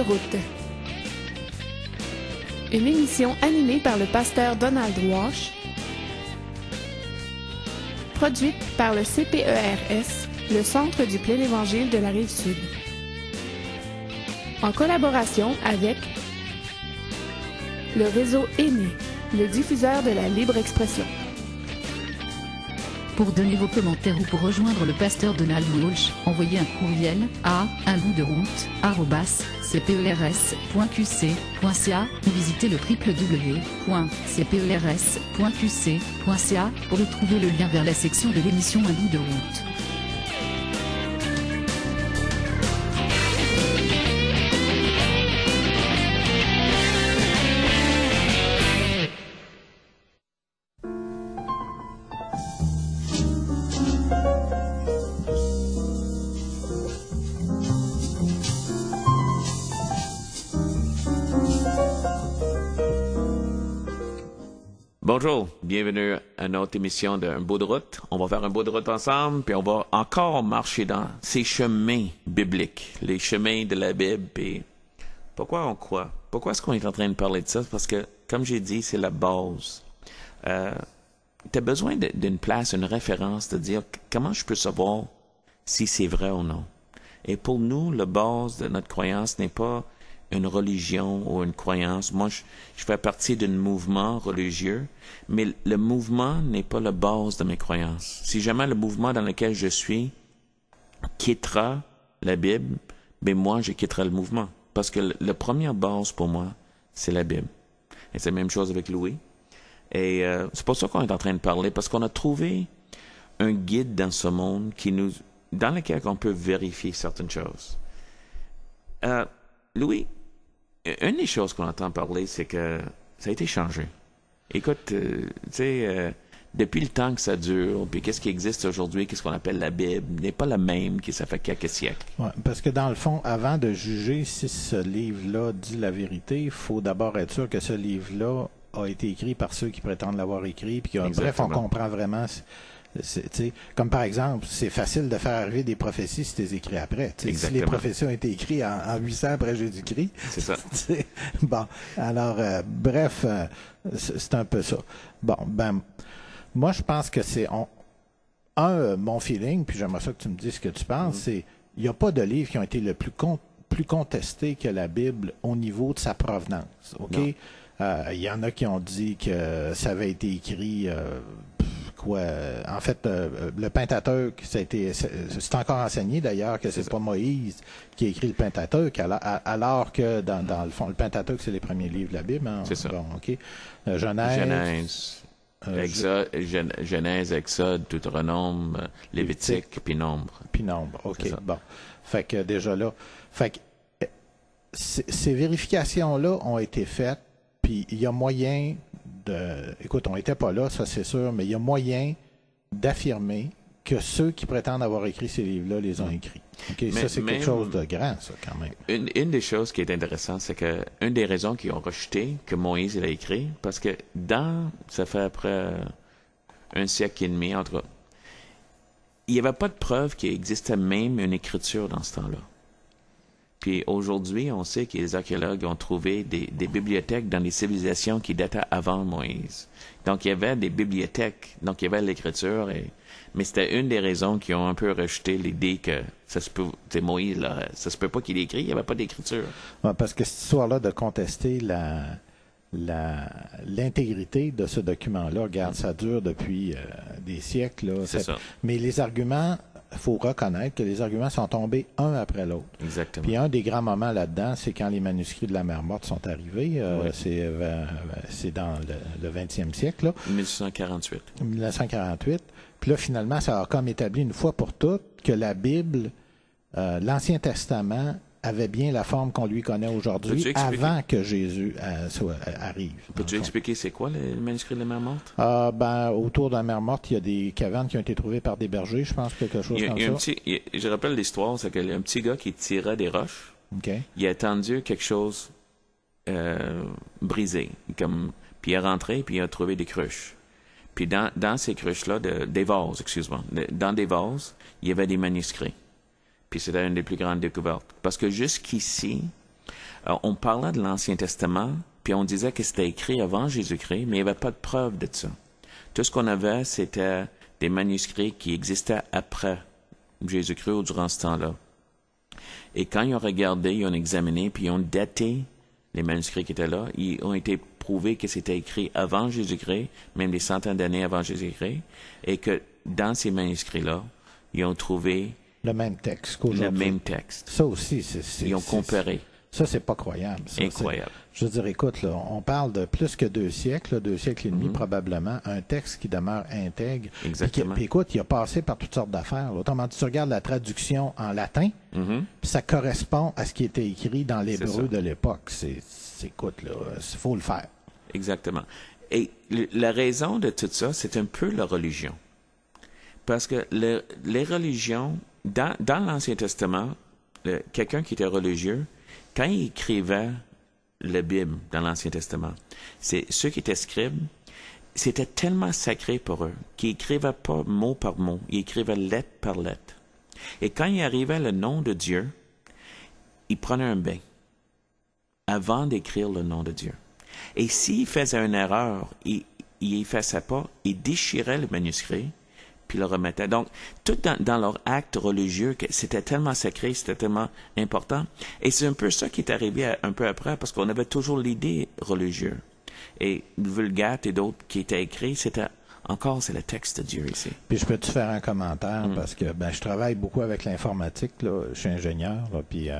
route. Une émission animée par le pasteur Donald Walsh, produite par le CPERS, le Centre du Plein Évangile de la Rive-Sud, en collaboration avec le réseau Aîné, le diffuseur de la libre expression. Pour donner vos commentaires ou pour rejoindre le pasteur Donald Walsh, envoyez un courriel à unboutderoute@cpers.qc.ca ou visitez le www.cpers.qc.ca pour y trouver le lien vers la section de l'émission Un bout de route. Bonjour, bienvenue à notre émission d'Un bout de route. On va faire un bout de route ensemble, puis on va encore marcher dans ces chemins bibliques, les chemins de la Bible. Puis pourquoi on croit? Pourquoi est-ce qu'on est en train de parler de ça? Parce que, comme j'ai dit, c'est la base. Tu as besoin d'une place, une référence, de dire comment je peux savoir si c'est vrai ou non. Et pour nous, la base de notre croyance n'est pas une religion ou une croyance. Moi, je fais partie d'un mouvement religieux, mais le mouvement n'est pas la base de mes croyances. Si jamais le mouvement dans lequel je suis quittera la Bible, ben moi, je quitterai le mouvement. Parce que la première base pour moi, c'est la Bible. Et c'est la même chose avec Louis. Et c'est pour ça qu'on est en train de parler, parce qu'on a trouvé un guide dans ce monde dans lequel on peut vérifier certaines choses. Louis, une des choses qu'on entend parler, c'est que ça a été changé. Écoute, tu sais, depuis le temps que ça dure, puis qu'est-ce qui existe aujourd'hui, qu'est-ce qu'on appelle la Bible, n'est pas la même que ça fait quelques siècles. Ouais, parce que dans le fond, avant de juger si ce livre-là dit la vérité, il faut d'abord être sûr que ce livre-là a été écrit par ceux qui prétendent l'avoir écrit, puis bref, on comprend vraiment. Comme par exemple, c'est facile de faire arriver des prophéties si tu les écris après. Si les prophéties ont été écrites en 800 après Jésus-Christ. C'est ça. Bon, alors, bref, c'est un peu ça. Bon, ben, moi, je pense que c'est... mon feeling, puis j'aimerais ça que tu me dises ce que tu penses, c'est il n'y a pas de livre qui ont été le plus contesté que la Bible au niveau de sa provenance. OK? Il y en a qui ont dit que ça avait été écrit... En fait, le Pentateuque, c'est encore enseigné d'ailleurs que c'est pas Moïse qui a écrit le Pentateuque, alors que dans le fond, le Pentateuque, c'est les premiers livres de la Bible. Hein? C'est ça. Bon, OK. Genèse, Exode, Deutéronome, Lévitique, puis Nombre. OK. Bon. Fait que déjà là, ces vérifications-là ont été faites, puis il y a moyen écoute, on n'était pas là, ça c'est sûr, mais il y a moyen d'affirmer que ceux qui prétendent avoir écrit ces livres-là les ont écrits. Okay? Ça, c'est quelque chose de grand, ça, quand même. Une des choses qui est intéressante, c'est que une des raisons qu'ils ont rejeté que Moïse il a écrit, parce que ça fait après un siècle et demi, il n'y avait pas de preuve qu'il existait même une écriture dans ce temps-là. Puis aujourd'hui, on sait que les archéologues ont trouvé des bibliothèques dans des civilisations qui dataient avant Moïse. Donc, il y avait des bibliothèques, donc il y avait l'écriture, mais c'était une des raisons qui ont un peu rejeté l'idée que Moïse, là, ça se peut pas qu'il ait écrit, il n'y avait pas d'écriture. Ouais, parce que cette histoire-là de contester l'intégrité de ce document-là, regarde, ça dure depuis des siècles. Là, c'est ça. Mais les arguments... Il faut reconnaître que les arguments sont tombés un après l'autre. Exactement. Puis un des grands moments là-dedans, c'est quand les manuscrits de la Mer Morte sont arrivés. C'est dans le 20e siècle. Là. 1948. 1948. Puis là, finalement, ça a comme établi une fois pour toutes que la Bible, l'Ancien Testament, avait bien la forme qu'on lui connaît aujourd'hui avant que Jésus arrive. Peux-tu expliquer c'est quoi le manuscrit de la Mer Morte? Autour de la Mer Morte, il y a des cavernes qui ont été trouvées par des bergers, je pense, quelque chose comme ça. Je rappelle l'histoire, c'est qu'il y a un petit gars qui tirait des roches. Okay. Il a attendu quelque chose brisé. Puis il est rentré, puis il a trouvé des cruches. Puis dans ces cruches-là, des vases, excuse-moi, dans des vases, il y avait des manuscrits. Puis c'était une des plus grandes découvertes. Parce que jusqu'ici, On parlait de l'Ancien Testament, puis on disait que c'était écrit avant Jésus-Christ, mais il n'y avait pas de preuve de ça. Tout ce qu'on avait, c'était des manuscrits qui existaient après Jésus-Christ ou durant ce temps-là. Et quand ils ont regardé, ils ont examiné, puis ils ont daté les manuscrits qui étaient là, ils ont été prouvés que c'était écrit avant Jésus-Christ, même des centaines d'années avant Jésus-Christ, et que dans ces manuscrits-là, ils ont trouvé le même texte qu'aujourd'hui. Le même texte. Ça aussi, ils ont comparé. Ça, c'est pas croyable. Ça. Incroyable. Je veux dire, écoute, là, on parle de plus que 2 siècles, 2 siècles et demi probablement, un texte qui demeure intègre. Exactement. Puis écoute, il a passé par toutes sortes d'affaires. Autrement dit, tu regardes la traduction en latin, puis ça correspond à ce qui était écrit dans l'hébreu de l'époque. Écoute, là, il faut le faire. Exactement. Et la raison de tout ça, c'est un peu la religion. Parce que les religions, dans l'Ancien Testament, quelqu'un qui était religieux, quand il écrivait la Bible dans l'Ancien Testament, c'est ceux qui étaient scribes, c'était tellement sacré pour eux qu'ils n'écrivaient pas mot par mot, ils écrivaient lettre par lettre. Et quand il arrivait le nom de Dieu, ils prenaient un bain avant d'écrire le nom de Dieu. Et s'il faisait une erreur, il effaçait pas, il déchirait le manuscrit, puis le remettait. Donc, tout dans leur acte religieux, c'était tellement sacré, c'était tellement important. Et c'est un peu ça qui est arrivé un peu après, parce qu'on avait toujours l'idée religieuse. Et Vulgate et d'autres qui étaient écrits, c'est le texte de Dieu ici. Puis je peux te faire un commentaire, parce que je travaille beaucoup avec l'informatique, là, je suis ingénieur, là, puis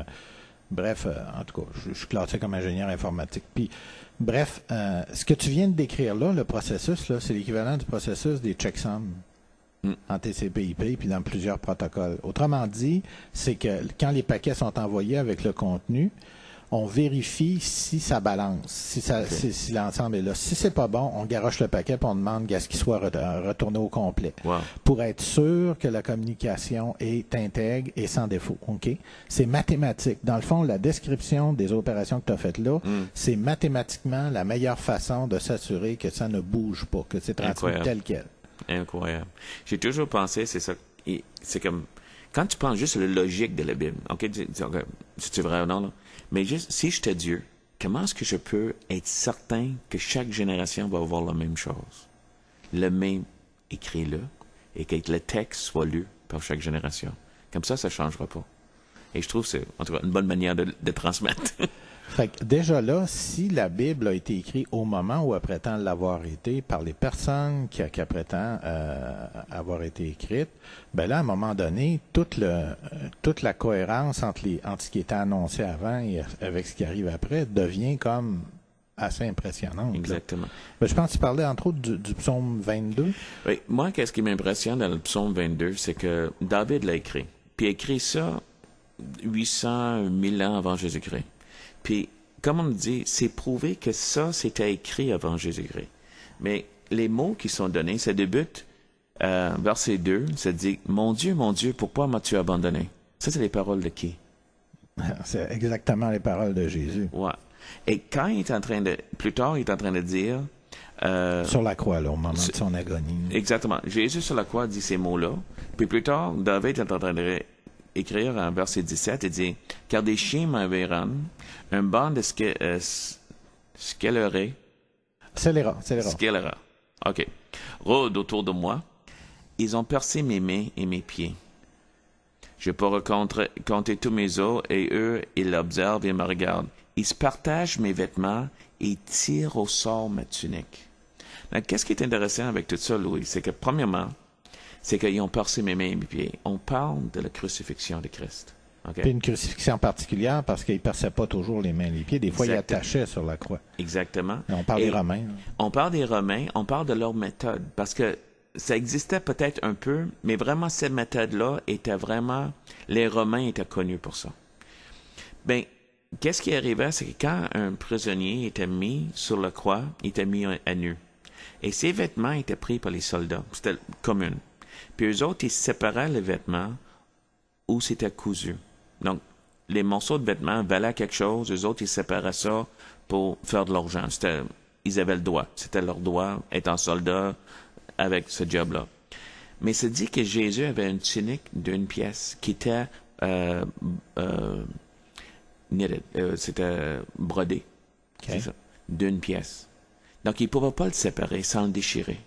bref, en tout cas, je suis classé comme ingénieur informatique. Puis, bref, ce que tu viens de décrire là, le processus, là, c'est l'équivalent du processus des checksums en TCP/IP puis dans plusieurs protocoles. Autrement dit, c'est que quand les paquets sont envoyés avec le contenu, on vérifie si ça balance, si l'ensemble est là. Si c'est pas bon, on garoche le paquet et on demande à ce qu'il soit retourné au complet. Wow. Pour être sûr que la communication est intègre et sans défaut. OK? C'est mathématique. Dans le fond, la description des opérations que tu as faites là, c'est mathématiquement la meilleure façon de s'assurer que ça ne bouge pas, que c'est transmis tel quel. Incroyable. J'ai toujours pensé, c'est ça, c'est comme, quand tu penses juste la logique de la Bible, OK, c'est vrai ou non, là? Mais juste, si j'étais Dieu, comment est-ce que je peux être certain que chaque génération va avoir la même chose? Le même écrit-là, et que le texte soit lu par chaque génération. Comme ça ne changera pas. Et je trouve que c'est, en tout cas, une bonne manière de transmettre. Fait que déjà là, si la Bible a été écrite au moment où elle prétend l'avoir été par les personnes qui prétend avoir été écrite, ben là, à un moment donné, toute la cohérence entre ce qui était annoncé avant et avec ce qui arrive après devient comme assez impressionnante. Exactement. Ben, je pense que tu parlais entre autres du psaume 22. Oui, moi, qu'est-ce qui m'impressionne dans le psaume 22, c'est que David l'a écrit. Puis il a écrit ça 800, 1000 ans avant Jésus-Christ. Puis, comme on dit, c'est prouvé que ça, c'était écrit avant Jésus-Christ. Mais les mots qui sont donnés, ça débute, verset 2, ça dit « Mon Dieu, pourquoi m'as-tu abandonné? » Ça, c'est les paroles de qui? C'est exactement les paroles de Jésus. Ouais. Et quand il est en train de... Plus tard, il est en train de dire... sur la croix, là, au moment de son agonie. Exactement. Jésus sur la croix dit ces mots-là. Puis plus tard, David est en train d'écrire en verset 17, il dit « Car des chiens m'environnent, un banc de scélérats. » Scélérats. OK. Rôde autour de moi. Ils ont percé mes mains et mes pieds. Je pourrais compter tous mes os, et eux, ils l'observent et me regardent. Ils se partagent mes vêtements et tirent au sort ma tunique. Donc, qu'est-ce qui est intéressant avec tout ça, Louis? C'est que, premièrement, c'est qu'ils ont percé mes mains et mes pieds. On parle de la crucifixion de Christ. Okay? Puis une crucifixion particulière parce qu'ils ne perçaient pas toujours les mains et les pieds. Des fois, ils attachaient sur la croix. Exactement. Et on parle des Romains. On parle des Romains, on parle de leur méthode. Parce que ça existait peut-être un peu, mais vraiment, cette méthode-là était vraiment... Les Romains étaient connus pour ça. Ben, qu'est-ce qui arrivait, c'est que quand un prisonnier était mis sur la croix, il était mis à nu. Et ses vêtements étaient pris par les soldats. C'était commun. Puis eux autres, ils séparaient les vêtements où c'était cousu. Donc, les morceaux de vêtements valaient quelque chose. Eux autres, ils séparaient ça pour faire de l'argent. Ils avaient le droit. C'était leur droit, étant soldat, avec ce job-là. Mais c'est dit que Jésus avait une tunique d'une pièce qui était knitted, c'était brodé. Okay. C'est ça, d'une pièce. Donc, ils ne pouvaient pas le séparer sans le déchirer.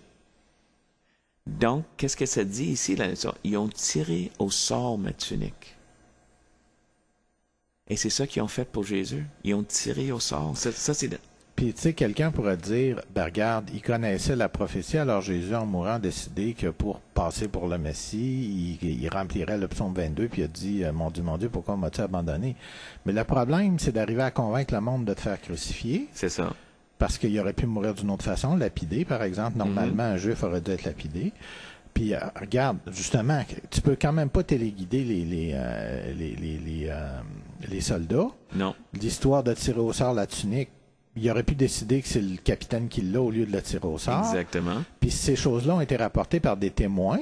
Donc, qu'est-ce que ça dit ici? Là? Ils ont tiré au sort ma tunique. Et c'est ça qu'ils ont fait pour Jésus. Ils ont tiré au sort. Ça c'est... Puis, tu sais, quelqu'un pourrait dire, ben regarde, il connaissait la prophétie, alors Jésus, en mourant, a décidé que pour passer pour le Messie, il remplirait le psaume 22, puis il a dit, mon Dieu, pourquoi m'as-tu abandonné? Mais le problème, c'est d'arriver à convaincre le monde de te faire crucifier. C'est ça. Parce qu'il aurait pu mourir d'une autre façon, lapidé, par exemple. Normalement, un juif aurait dû être lapidé. Puis, regarde, justement, tu peux quand même pas téléguider les soldats. Non. L'histoire de tirer au sort la tunique, il aurait pu décider que c'est le capitaine qui l'a au lieu de la tirer au sort. Exactement. Puis ces choses-là ont été rapportées par des témoins,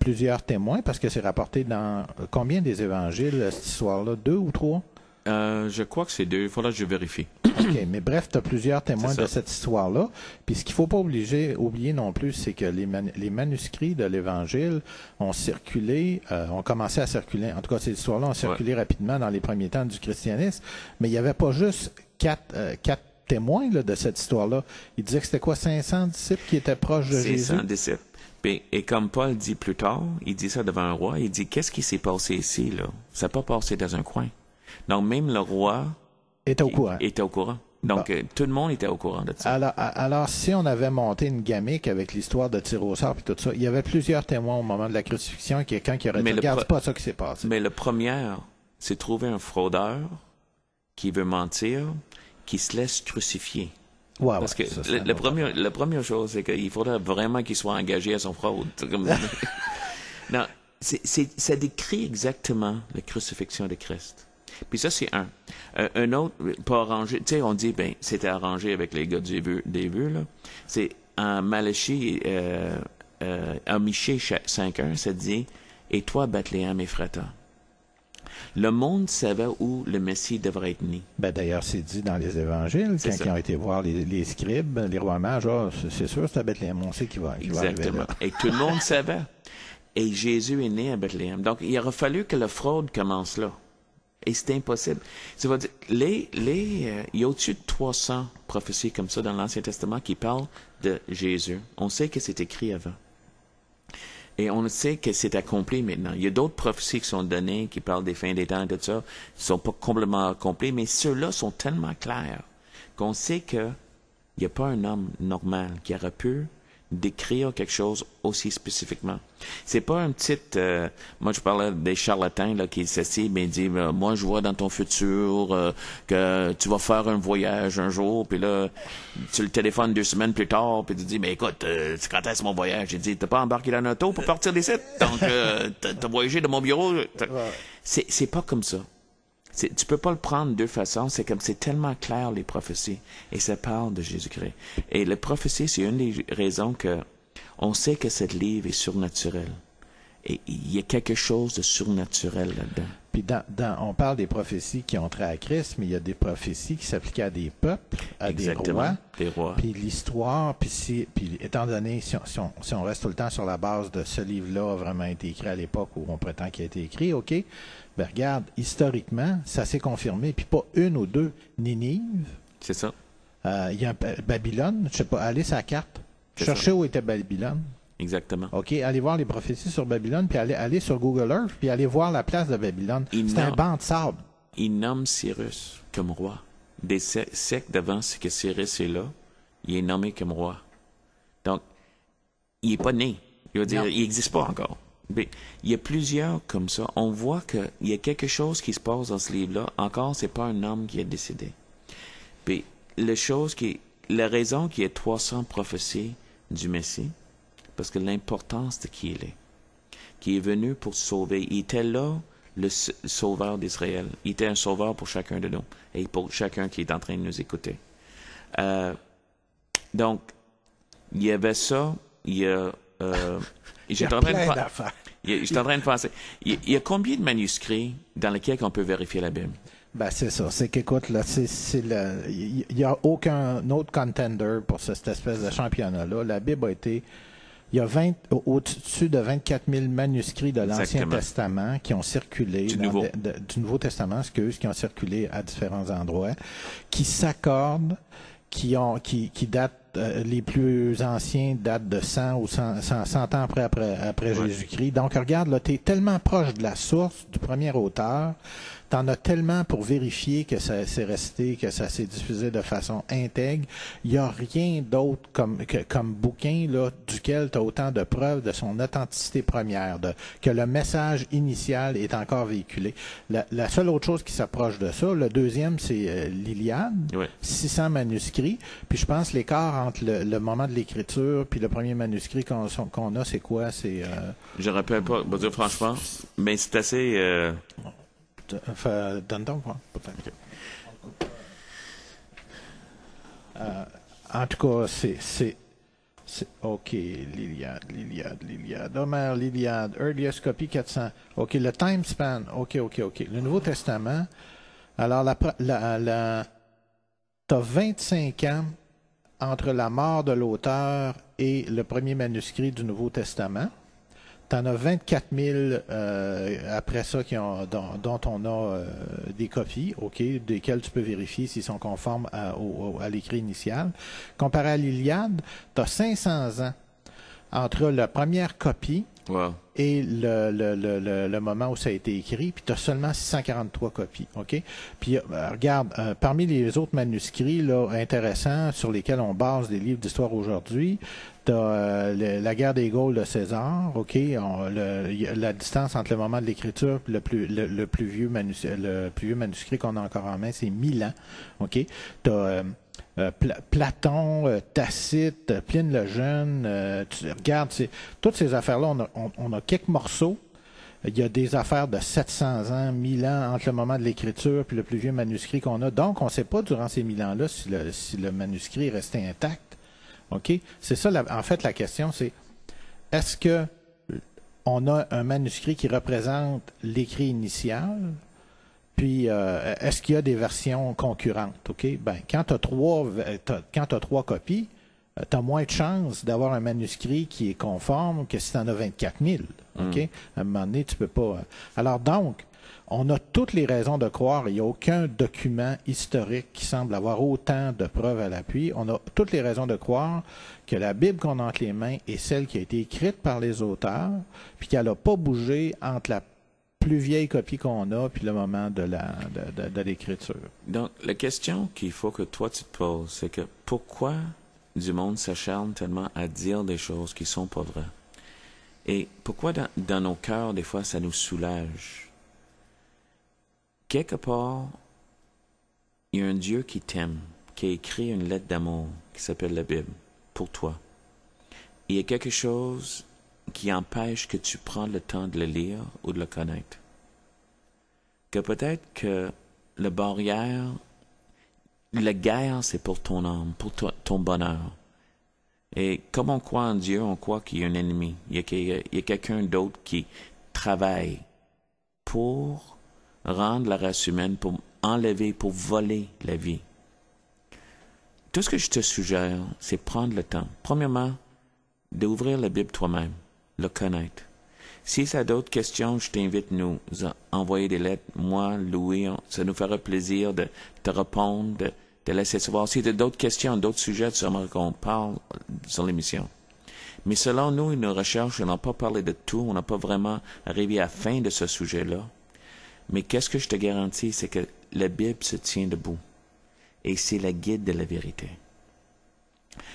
plusieurs témoins, parce que c'est rapporté dans combien des évangiles, cette histoire-là? 2 ou 3? Je crois que c'est 2. Il faudra que je vérifie. OK, mais bref, tu as plusieurs témoins de cette histoire-là. Puis ce qu'il ne faut pas oublier non plus, c'est que les manuscrits de l'Évangile ont circulé, ont commencé à circuler, en tout cas ces histoires-là ont circulé rapidement dans les premiers temps du christianisme, mais il n'y avait pas juste quatre témoins là, de cette histoire-là. Il disait que c'était quoi, 500 disciples qui étaient proches de Jésus? 500 disciples. Et comme Paul dit plus tard, il dit ça devant un roi, il dit, qu'est-ce qui s'est passé ici, là? Ça n'a pas passé dans un coin. Donc, même le roi était au courant. Était au courant. Donc, tout le monde était au courant de ça. Alors, si on avait monté une gamique avec l'histoire de tir au sort et tout ça, il y avait plusieurs témoins au moment de la crucifixion, quelqu'un qui aurait dit, regarde, c'est pas ça qui s'est passé. Mais le premier, c'est trouver un fraudeur qui veut mentir, qui se laisse crucifier. Ouais, parce que la première chose, c'est qu'il faudrait vraiment qu'il soit engagé à son fraude. Non, ça décrit exactement la crucifixion de Christ. Puis ça, c'est un. Un autre, pas arrangé. Tu sais, on dit, ben, c'était arrangé avec les gars des vœux, là. C'est en Malachie, en Michée 5.1, ça dit, et toi, Bethléem Ephrata. Le monde savait où le Messie devrait être né. Ben, d'ailleurs, c'est dit dans les évangiles, quand ils ont été voir les scribes, les rois mages, c'est sûr, c'est à Bethléem, on sait qu'il va arriver là. Et tout le monde savait. Et Jésus est né à Bethléem. Donc, il aurait fallu que la fraude commence là. Et c'est impossible. Ça veut dire, il y a au-dessus de 300 prophéties comme ça dans l'Ancien Testament qui parlent de Jésus. On sait que c'est écrit avant. Et on sait que c'est accompli maintenant. Il y a d'autres prophéties qui sont données, qui parlent des fins des temps et tout ça, ne sont pas complètement accomplis, mais ceux-là sont tellement clairs qu'on sait qu'il n'y a pas un homme normal qui aurait pu décrire quelque chose aussi spécifiquement. C'est pas un petit... moi, je parlais des charlatans là, qui s'assient et disent moi, je vois dans ton futur que tu vas faire un voyage un jour, puis là, tu le téléphones 2 semaines plus tard, puis tu dis mais écoute, c'est quand est-ce mon voyage? J'ai dit, t'as pas embarqué dans l'auto pour partir d'ici? Donc, t'as voyagé de mon bureau? C'est pas comme ça. Tu peux pas le prendre de deux façons. C'est comme c'est tellement clair les prophéties et ça parle de Jésus-Christ. Et les prophéties, c'est une des raisons que on sait que ce livre est surnaturel. Et il y a quelque chose de surnaturel là-dedans. Puis on parle des prophéties qui ont trait à Christ, mais il y a des prophéties qui s'appliquaient à des peuples, à des rois. Puis l'histoire, puis étant donné, si on reste tout le temps sur la base de ce livre-là a vraiment été écrit à l'époque où on prétend qu'il a été écrit, OK, ben regarde, historiquement, ça s'est confirmé, puis pas une ou deux. Ninive. C'est ça. Il y a Babylone, je sais pas, allez sur la carte. Cherchez où était Babylone. Exactement. OK, allez voir les prophéties sur Babylone, puis allez sur Google Earth, puis allez voir la place de Babylone. C'est un banc de sable. Il nomme Cyrus comme roi. Des siècles d'avant, c'est que Cyrus est là. Il est nommé comme roi. Donc, il n'est pas né. Il veut dire, il n'existe pas encore. Mais il y a plusieurs comme ça. On voit qu'il y a quelque chose qui se passe dans ce livre-là. Encore, c'est pas un homme qui est décédé. Puis, la raison qu'il y ait 300 prophéties du Messie, parce que l'importance de qui il est, qui est venu pour sauver. Il était là, le sauveur d'Israël. Il était un sauveur pour chacun de nous et pour chacun qui est en train de nous écouter. Donc, il y avait ça. Il y a... J'étais en train de penser. Il y a combien de manuscrits dans lesquels on peut vérifier la Bible? Ben, c'est ça. C'est qu'écoute, là, il n'y a aucun autre contender pour cette espèce de championnat-là. La Bible a été Il y a au-dessus de 24 000 manuscrits de l'Ancien Exactement. Testament qui ont circulé, Du Nouveau Testament, qui ont circulé à différents endroits, qui s'accordent, qui datent, les plus anciens datent de 100 ou 100 ans après Jésus-Christ. Donc, regarde, là, tu es tellement proche de la source, du premier auteur, tu en as tellement pour vérifier que ça s'est resté, que ça s'est diffusé de façon intègre. Il n'y a rien d'autre comme bouquin là, duquel tu as autant de preuves de son authenticité première, que le message initial est encore véhiculé. La seule autre chose qui s'approche de ça, le deuxième, c'est l'Iliade, 600 manuscrits. Puis je pense l'écart entre le moment de l'écriture puis le premier manuscrit qu'on a, c'est quoi? Je ne rappelle pas, dire franchement, mais c'est assez... Donne donc, peut-être. En tout cas, c'est OK, l'Iliade. Homère, l'Iliade, earliest copy 400. OK, le time span. OK. Le Nouveau Testament. Alors, t'as 25 ans entre la mort de l'auteur et le premier manuscrit du Nouveau Testament. T'en as 24 000 après ça dont on a des copies, OK, desquelles tu peux vérifier s'ils sont conformes à l'écrit initial. Comparé à l'Iliade, tu as 500 ans entre la première copie et le moment où ça a été écrit, puis tu as seulement 643 copies, OK? Puis regarde, parmi les autres manuscrits là, intéressants sur lesquels on base des livres d'histoire aujourd'hui, tu as la guerre des Gaules de César, OK? La distance entre le moment de l'écriture et le plus vieux manuscrit qu'on a encore en main, c'est 1000 ans, OK? Tu as Platon, Tacite, Pline le Jeune, tu regardes, toutes ces affaires-là, on a quelques morceaux. Il y a des affaires de 700 ans, 1000 ans entre le moment de l'écriture puis le plus vieux manuscrit qu'on a. Donc, on ne sait pas durant ces 1000 ans-là si le manuscrit est resté intact. OK? C'est ça, en fait, la question, c'est est-ce que on a un manuscrit qui représente l'écrit initial? Puis, est-ce qu'il y a des versions concurrentes? OK? Ben, quand tu as trois copies, tu as moins de chances d'avoir un manuscrit qui est conforme que si tu en as 24 000. OK? À un moment donné, tu peux pas. Alors, donc, on a toutes les raisons de croire, il n'y a aucun document historique qui semble avoir autant de preuves à l'appui. On a toutes les raisons de croire que la Bible qu'on a entre les mains est celle qui a été écrite par les auteurs, puis qu'elle n'a pas bougé entre la plus vieille copie qu'on a puis le moment de l'écriture. Donc, la question qu'il faut que toi tu te poses, c'est que pourquoi du monde s'acharne tellement à dire des choses qui sont pas vraies? Et pourquoi dans nos cœurs, des fois, ça nous soulage? Quelque part, il y a un Dieu qui t'aime, qui a écrit une lettre d'amour qui s'appelle la Bible, pour toi. Il y a quelque chose qui empêche que tu prends le temps de le lire ou de le connaître. Que peut-être que la guerre, c'est pour ton âme, pour ton bonheur. Et comme on croit en Dieu, on croit qu'il y a un ennemi. Il y a quelqu'un d'autre qui travaille pour rendre la race humaine, pour enlever, pour voler la vie. Tout ce que je te suggère, c'est prendre le temps. Premièrement, d'ouvrir la Bible toi-même, le connaître. Si tu as d'autres questions, je t'invite à nous envoyer des lettres. Moi, Louis, ça nous fera plaisir de te répondre, de te laisser savoir. Si tu as d'autres questions, d'autres sujets, tu aimerais qu'on parle sur l'émission. Mais selon nous, nos recherches, on n'a pas parlé de tout, on n'a pas vraiment arrivé à la fin de ce sujet-là. Mais qu'est-ce que je te garantis, c'est que la Bible se tient debout. Et c'est la guide de la vérité.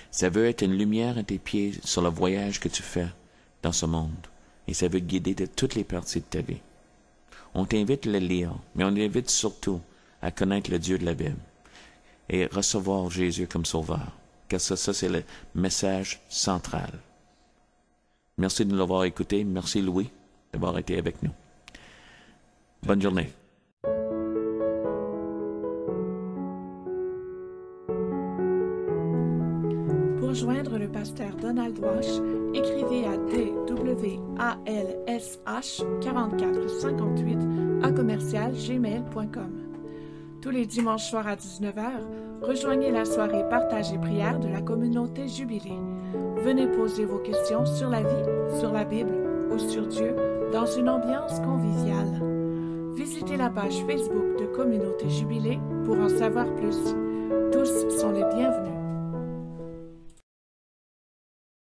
Ça veut être une lumière à tes pieds sur le voyage que tu fais dans ce monde. Et ça veut guider de toutes les parties de ta vie. On t'invite à le lire, mais on t'invite surtout à connaître le Dieu de la Bible et recevoir Jésus comme sauveur. Car ça c'est le message central. Merci de nous l'avoir écouté. Merci Louis d'avoir été avec nous. Bonne journée. Pour joindre le pasteur Donald Walsh, écrivez à dwalsh4458@gmail.com. Tous les dimanches soirs à 19h, rejoignez la soirée Partage et prière de la communauté Jubilée. Venez poser vos questions sur la vie, sur la Bible ou sur Dieu dans une ambiance conviviale. Visitez la page Facebook de Communauté Jubilée pour en savoir plus. Tous sont les